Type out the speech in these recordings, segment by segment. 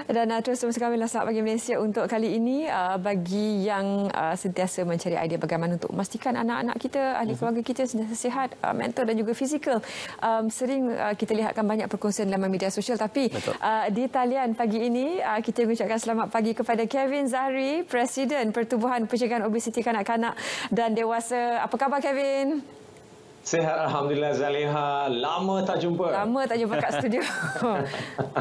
Dan terus bersama kami Selamat Pagi Malaysia untuk kali ini bagi yang sentiasa mencari idea bagaimana untuk memastikan anak-anak kita, ahli keluarga kita sentiasa sihat, mental dan juga fizikal. Sering kita lihatkan banyak perkongsian dalam media sosial, tapi di talian pagi ini kita mengucapkan selamat pagi kepada Kevin Zahri, Presiden Pertubuhan Pencegahan Obesiti Kanak-Kanak dan Dewasa. Apa khabar, Kevin? Sihat, Alhamdulillah, Zaliha. Lama tak jumpa. Lama tak jumpa kat studio.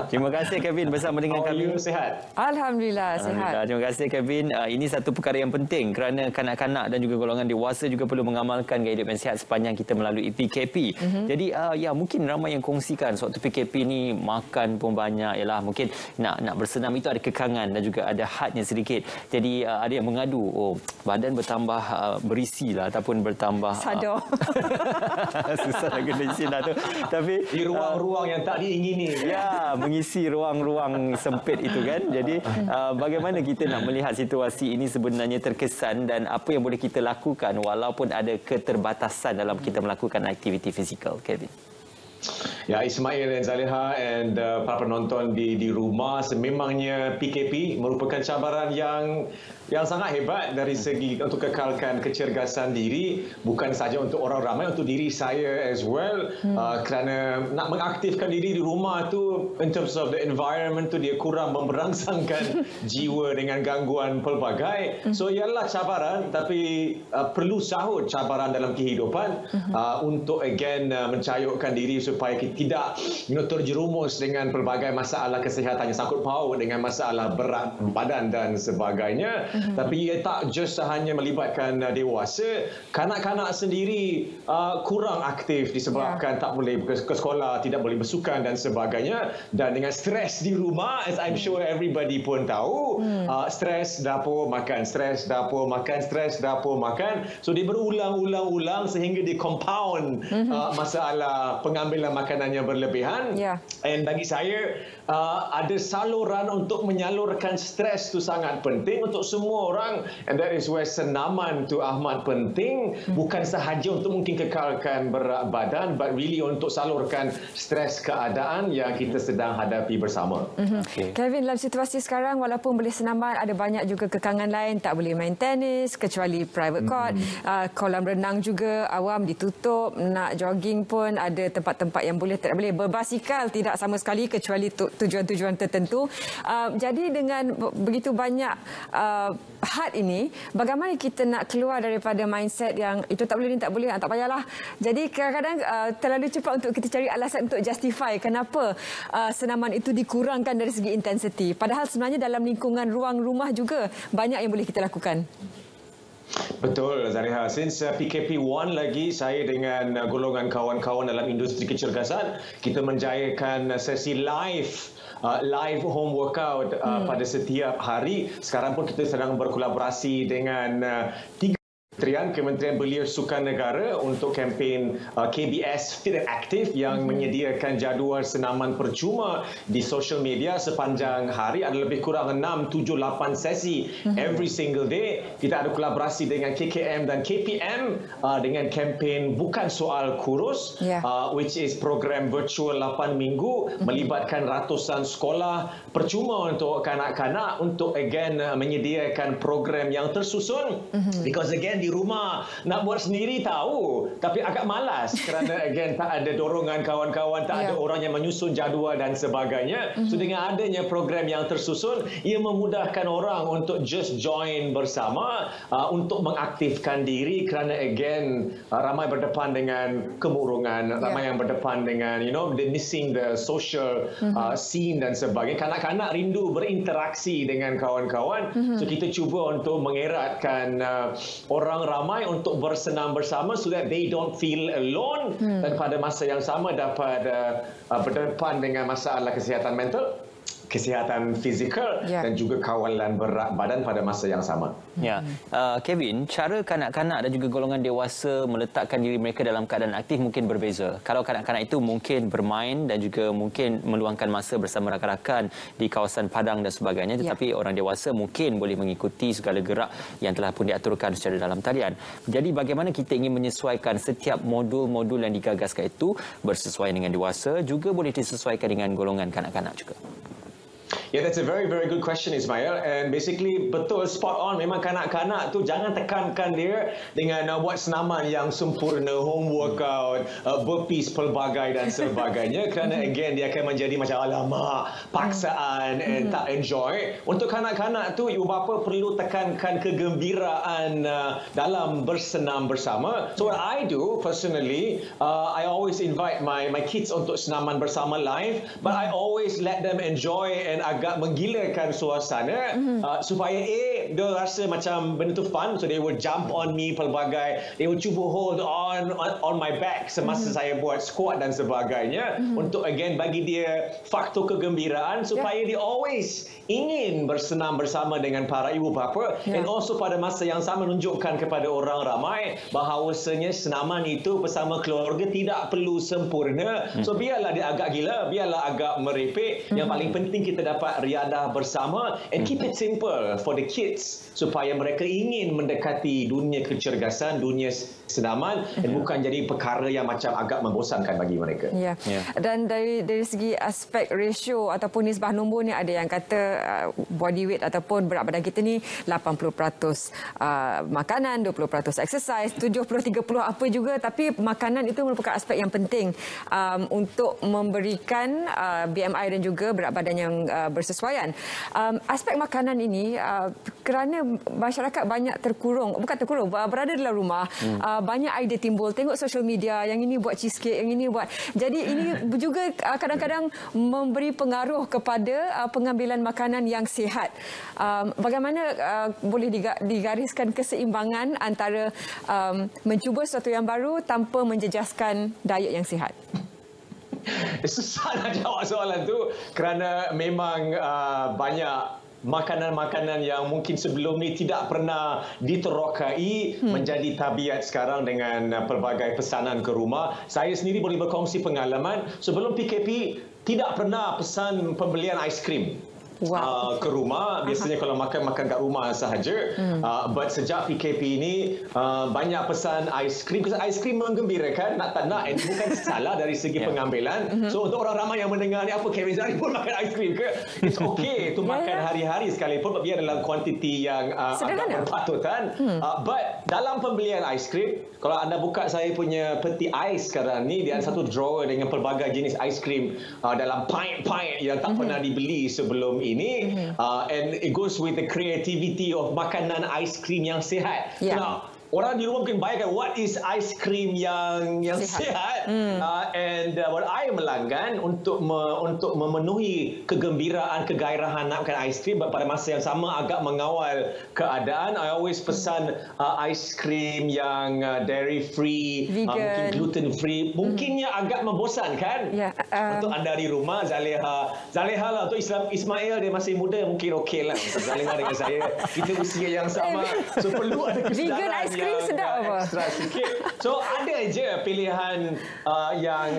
Terima kasih, Kevin, bersama dengan kami. Sihat? Alhamdulillah, sihat. Terima kasih, Kevin. Ini satu perkara yang penting kerana kanak-kanak dan juga golongan dewasa juga perlu mengamalkan gaya hidup yang sihat sepanjang kita melalui PKP. Jadi, mungkin ramai yang kongsikan sewaktu PKP ni makan pun banyak. Yalah, mungkin nak bersenam itu ada kekangan dan juga ada hadnya sedikit. Jadi, ada yang mengadu, badan bertambah berisi lah ataupun bertambah... Sadar. Susah nak kena istilah tu. Tapi di ruang-ruang yang tak diingini. Ya, mengisi ruang-ruang sempit itu kan. Jadi bagaimana kita nak melihat situasi ini sebenarnya terkesan dan apa yang boleh kita lakukan walaupun ada keterbatasan dalam kita melakukan aktiviti fizikal, Kevin? Ya, Ismail dan Zaliha dan para penonton di rumah, sememangnya PKP merupakan cabaran yang sangat hebat dari segi untuk kekalkan kecergasan diri, bukan saja untuk orang ramai, untuk diri saya as well. Kerana nak mengaktifkan diri di rumah tu, in terms of the environment tu, dia kurang memberangsangkan jiwa dengan gangguan pelbagai. So ialah cabaran, tapi perlu sahut cabaran dalam kehidupan untuk again mencayukkan diri supaya kita tidak terjerumus dengan pelbagai masalah kesihatan yang sangkut paut dengan masalah berat badan dan sebagainya. Tapi ia tak just hanya melibatkan dewasa, kanak-kanak sendiri kurang aktif disebabkan tak boleh ke sekolah, tidak boleh bersukan dan sebagainya. Dan dengan stres di rumah, as I'm sure everybody pun tahu, stres dapur makan, stres dapur makan, stres dapur makan. So dia berulang-ulang sehingga dia compound masalah pengambilan makanan yang berlebihan. And bagi saya, ada saluran untuk menyalurkan stres tu sangat penting untuk semua orang, and that is where senaman tu amat penting, bukan sahaja untuk mungkin kekalkan berat badan, but really untuk salurkan stres keadaan yang kita sedang hadapi bersama. Kevin, dalam situasi sekarang walaupun boleh senaman, ada banyak juga kekangan lain, tak boleh main tenis kecuali private court, kolam renang juga awam ditutup, nak jogging pun ada tempat-tempat yang boleh, tak boleh, berbasikal tidak sama sekali kecuali tujuan-tujuan tertentu. Jadi dengan begitu banyak had ini, bagaimana kita nak keluar daripada mindset yang itu tak boleh, ni tak boleh, tak payahlah. Jadi kadang-kadang terlalu cepat untuk kita cari alasan untuk justify kenapa senaman itu dikurangkan dari segi intensity. Padahal sebenarnya dalam lingkungan ruang rumah juga banyak yang boleh kita lakukan. Betul, Zariha. Since PKP 1 lagi, saya dengan golongan kawan-kawan dalam industri kecergasan, kita menjayakan sesi live home workout pada setiap hari. Sekarang pun kita sedang berkolaborasi dengan 3 Kementerian Belia Sukan Negara untuk kempen KBS Fit and Active yang menyediakan jadual senaman percuma di social media sepanjang hari. Ada lebih kurang 6, 7, 8 sesi every single day. Kita ada kolaborasi dengan KKM dan KPM dengan kempen Bukan Soal Kurus, which is program virtual 8 minggu melibatkan ratusan sekolah percuma untuk kanak-kanak untuk again menyediakan program yang tersusun, because again di rumah nak buat sendiri tahu, tapi agak malas kerana again tak ada dorongan kawan-kawan, tak ada orang yang menyusun jadual dan sebagainya. So dengan adanya program yang tersusun, ia memudahkan orang untuk just join bersama untuk mengaktifkan diri, kerana again ramai berdepan dengan kemurungan, ramai yang berdepan dengan they missing the social scene dan sebagainya. Kanak-kanak rindu berinteraksi dengan kawan-kawan. So kita cuba untuk mengeratkan orang ramai untuk bersenam bersama so that they don't feel alone dan pada masa yang sama dapat berdepan dengan masalah kesihatan mental, kesihatan fizikal dan juga kawalan berat badan pada masa yang sama. Kevin, cara kanak-kanak dan juga golongan dewasa meletakkan diri mereka dalam keadaan aktif mungkin berbeza. Kalau kanak-kanak itu mungkin bermain dan juga mungkin meluangkan masa bersama rakan-rakan di kawasan padang dan sebagainya, tetapi orang dewasa mungkin boleh mengikuti segala gerak yang telah pun diaturkan secara dalam talian. Jadi bagaimana kita ingin menyesuaikan setiap modul-modul yang digagaskan itu bersesuaian dengan dewasa, juga boleh disesuaikan dengan golongan kanak-kanak juga? Yeah, that's a very, very good question, Ismail. And basically, betul, spot on. Memang kanak-kanak tu jangan tekankan dia dengan buat senaman yang sempurna, home workout, burpees pelbagai dan sebagainya. Kerana again, dia akan menjadi macam alamak, paksaan and tak enjoy. Untuk kanak-kanak tu, ibu bapa perlu tekankan kegembiraan dalam bersenam bersama. So what I do personally, I always invite my kids untuk senaman bersama live, but I always let them enjoy and agak menggilakan suasana supaya dia rasa macam benda tu fun, so they will jump on me pelbagai, they will cuba hold on my back semasa saya buat squat dan sebagainya untuk again bagi dia faktor kegembiraan supaya dia always ingin bersenam bersama dengan para ibu bapa and also pada masa yang sama menunjukkan kepada orang ramai bahawasanya senaman itu bersama keluarga tidak perlu sempurna. So biarlah dia agak gila, biarlah agak merepek, yang paling penting kita dapat riadah bersama and keep it simple for the kids supaya mereka ingin mendekati dunia kecergasan, dunia senaman dan bukan jadi perkara yang macam agak membosankan bagi mereka. Ya. Dan dari segi aspek ratio ataupun nisbah nombor ni, ada yang kata body weight ataupun berat badan kita ni 80% makanan, 20% exercise, 70-30 apa juga, tapi makanan itu merupakan aspek yang penting untuk memberikan BMI dan juga berat badan yang bersesuaian. Aspek makanan ini kerana masyarakat banyak berada dalam rumah, banyak idea timbul, tengok social media, yang ini buat cheesecake, yang ini buat. Jadi ini juga kadang-kadang memberi pengaruh kepada pengambilan makanan yang sihat. Bagaimana boleh digariskan keseimbangan antara mencuba sesuatu yang baru tanpa menjejaskan diet yang sihat? Susah nak jawab soalan tu kerana memang banyak makanan-makanan yang mungkin sebelum ni tidak pernah diterokai menjadi tabiat sekarang dengan pelbagai pesanan ke rumah. Saya sendiri boleh berkongsi pengalaman. Sebelum PKP, tidak pernah pesan pembelian aiskrim ke rumah. Biasanya kalau makan kat rumah sahaja. But sejak PKP ini banyak pesan aiskrim. Aiskrim menggembirakan, nak tak nak, and bukan salah dari segi pengambilan. So untuk orang ramai yang mendengar ni, apa Kevin Zari pun makan aiskrim ke? It's okay to makan hari-hari sekalipun, biar dalam kuantiti yang agak berpatutan. But dalam pembelian aiskrim, kalau anda buka saya punya peti ais sekarang ni, dia ada satu drawer dengan pelbagai jenis aiskrim dalam pint-pint yang tak pernah dibeli sebelum ini. And it goes with the creativity of makanan aiskrim yang sihat. Now, orang di rumah mungkin bayangkan what is aiskrim yang sihat. And what I melanggan untuk memenuhi kegembiraan, kegairahan nak makan aiskrim, pada masa yang sama agak mengawal keadaan. I always pesan aiskrim yang dairy free, mungkin gluten free. Mungkinnya agak membosankan untuk anda di rumah. Zaleha lah, untuk Ismail dia masih muda, mungkin okey lah. Zaleha dengan saya, kita usia yang sama, so perlu ada kesedaran yang sedap apa? Ekstra sikit. So ada je pilihan yang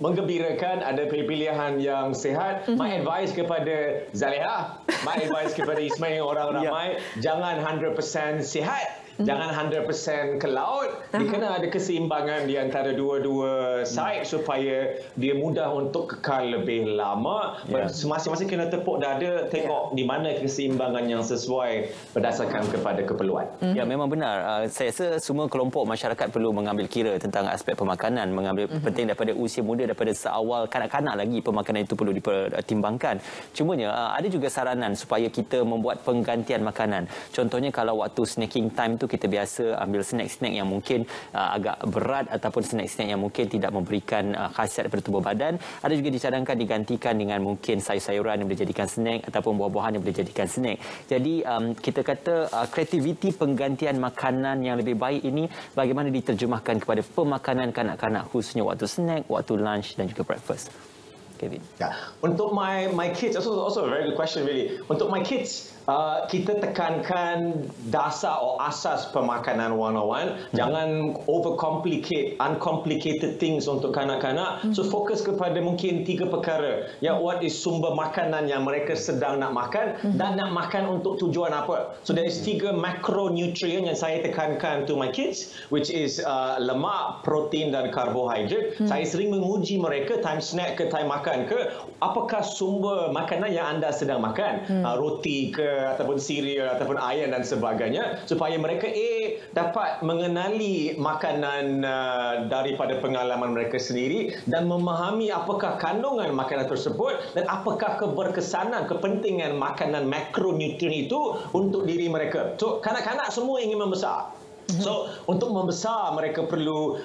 menggembirakan, ada pilihan yang sihat. My advice kepada Zaleha, my advice kepada Ismail, orang ramai, jangan 100% sihat, jangan 100% ke laut. Dia kena ada keseimbangan di antara dua-dua side supaya dia mudah untuk kekal lebih lama. Masing-masing kena tepuk dada, tengok di mana keseimbangan yang sesuai berdasarkan kepada keperluan. Ya, memang benar. Saya rasa semua kelompok masyarakat perlu mengambil kira tentang aspek pemakanan, mengambil penting daripada usia muda, daripada seawal kanak-kanak lagi pemakanan itu perlu dipertimbangkan. Cumanya ada juga saranan supaya kita membuat penggantian makanan. Contohnya kalau waktu snacking time tu kita biasa ambil snack-snack yang mungkin agak berat ataupun snack-snack yang mungkin tidak memberikan khasiat daripada tubuh badan, ada juga dicadangkan digantikan dengan mungkin sayur-sayuran yang boleh jadikan snack ataupun buah-buahan yang boleh jadikan snack. Jadi kita kata kreativiti penggantian makanan yang lebih baik ini bagaimana diterjemahkan kepada pemakanan kanak-kanak, khususnya waktu snack, waktu lunch dan juga breakfast. Kevin. Untuk my kids, also a very good question really. Untuk my kids, kita tekankan dasar atau asas pemakanan 101. Jangan overcomplicate, uncomplicated things untuk kanak-kanak. So fokus kepada mungkin 3 perkara. What is sumber makanan yang mereka sedang nak makan dan nak makan untuk tujuan apa. So there is 3 macronutrient yang saya tekankan to my kids, which is lemak, protein dan karbohidrat. Saya sering menguji mereka time snack ke time makan makan ke, apakah sumber makanan yang anda sedang makan, roti ke ataupun cereal ataupun ayam dan sebagainya, supaya mereka dapat mengenali makanan daripada pengalaman mereka sendiri dan memahami apakah kandungan makanan tersebut dan apakah keberkesanan, kepentingan makanan makronutrien itu untuk diri mereka. So, kanak-kanak semua ingin membesar. So, untuk membesar, mereka perlu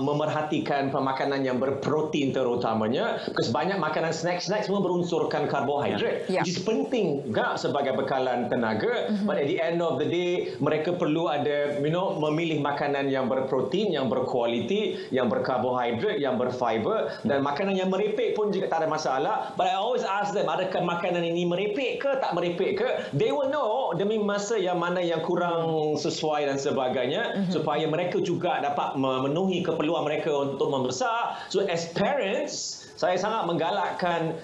memerhatikan pemakanan yang berprotein terutamanya. Kerana banyak makanan snack-snack semua berunsurkan karbohidrat. Which is penting juga sebagai bekalan tenaga. But at the end of the day, mereka perlu ada, memilih makanan yang berprotein, yang berkualiti, yang berkarbohidrat, yang berfiber. Dan makanan yang merepek pun juga tak ada masalah. But I always ask them, adakah makanan ini merepek ke, tak merepek ke? They will know demi masa yang mana yang kurang sesuai dan sebagainya. Supaya mereka juga dapat memenuhi keperluan mereka untuk membesar. So as parents, saya sangat menggalakkan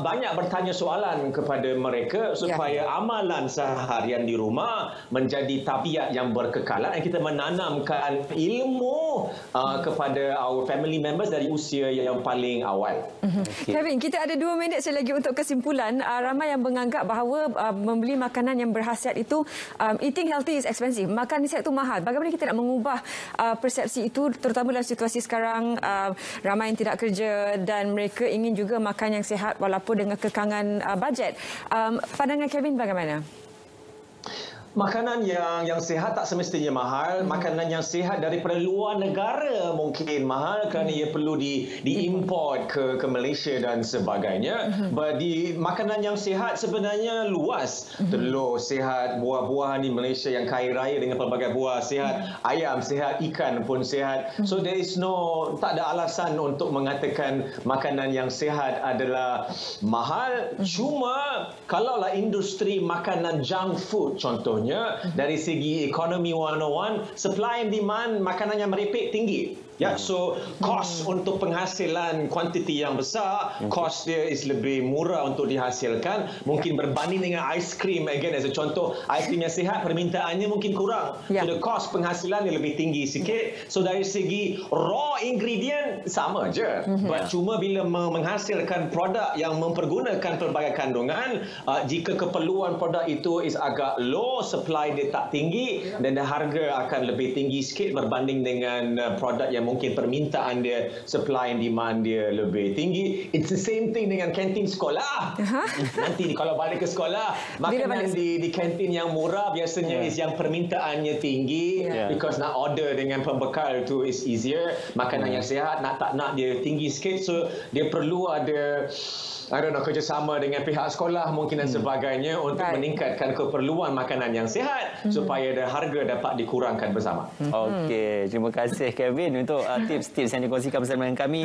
banyak bertanya soalan kepada mereka supaya amalan seharian di rumah menjadi tabiat yang berkekalan dan kita menanamkan ilmu kepada our family members dari usia yang paling awal. Kevin, kita ada 2 minit saya lagi untuk kesimpulan. Ramai yang menganggap bahawa membeli makanan yang berkhasiat itu, eating healthy is expensive. Makan sihat itu mahal. Bagaimana kita nak mengubah persepsi itu, terutama dalam situasi sekarang, ramai yang tidak kerja dan mereka ingin juga makan yang sihat walaupun dengan kekangan bajet. Pandangan Kevin bagaimana? Makanan yang sihat tak semestinya mahal. Makanan yang sihat daripada luar negara mungkin mahal kerana ia perlu diimport ke Malaysia dan sebagainya. But makanan yang sihat sebenarnya luas. Telur sihat, buah-buahan di Malaysia yang kaya raya dengan pelbagai buah sihat, ayam sihat, ikan pun sihat. So there is tak ada alasan untuk mengatakan makanan yang sihat adalah mahal. Cuma kalaulah industri makanan junk food contohnya, dari segi ekonomi 101, supply and demand makanan yang merepek tinggi. So kos untuk penghasilan kuantiti yang besar, kos dia is lebih murah untuk dihasilkan. Mungkin berbanding dengan aiskrim, again as a contoh, aiskrim yang sihat permintaannya mungkin kurang. So the cost penghasilan dia lebih tinggi sikit. So dari segi raw ingredient sama je. But cuma bila menghasilkan produk yang mempergunakan pelbagai kandungan, jika keperluan produk itu is agak low, supply dia tak tinggi dan harga akan lebih tinggi sikit berbanding dengan produk yang mungkin permintaan dia, supply and demand dia lebih tinggi. It's the same thing dengan kantin sekolah. Nanti kalau balik ke sekolah, makanan di kantin yang murah biasanya is yang permintaannya tinggi, because nak order dengan pembekal tu is easier. Makanan yang sihat tak nak dia tinggi sikit, so dia perlu ada kerjasama dengan pihak sekolah mungkin dan sebagainya untuk meningkatkan keperluan makanan yang sihat supaya harga dapat dikurangkan bersama. Okey, terima kasih Kevin untuk tips-tips yang dikongsikan bersama dengan kami.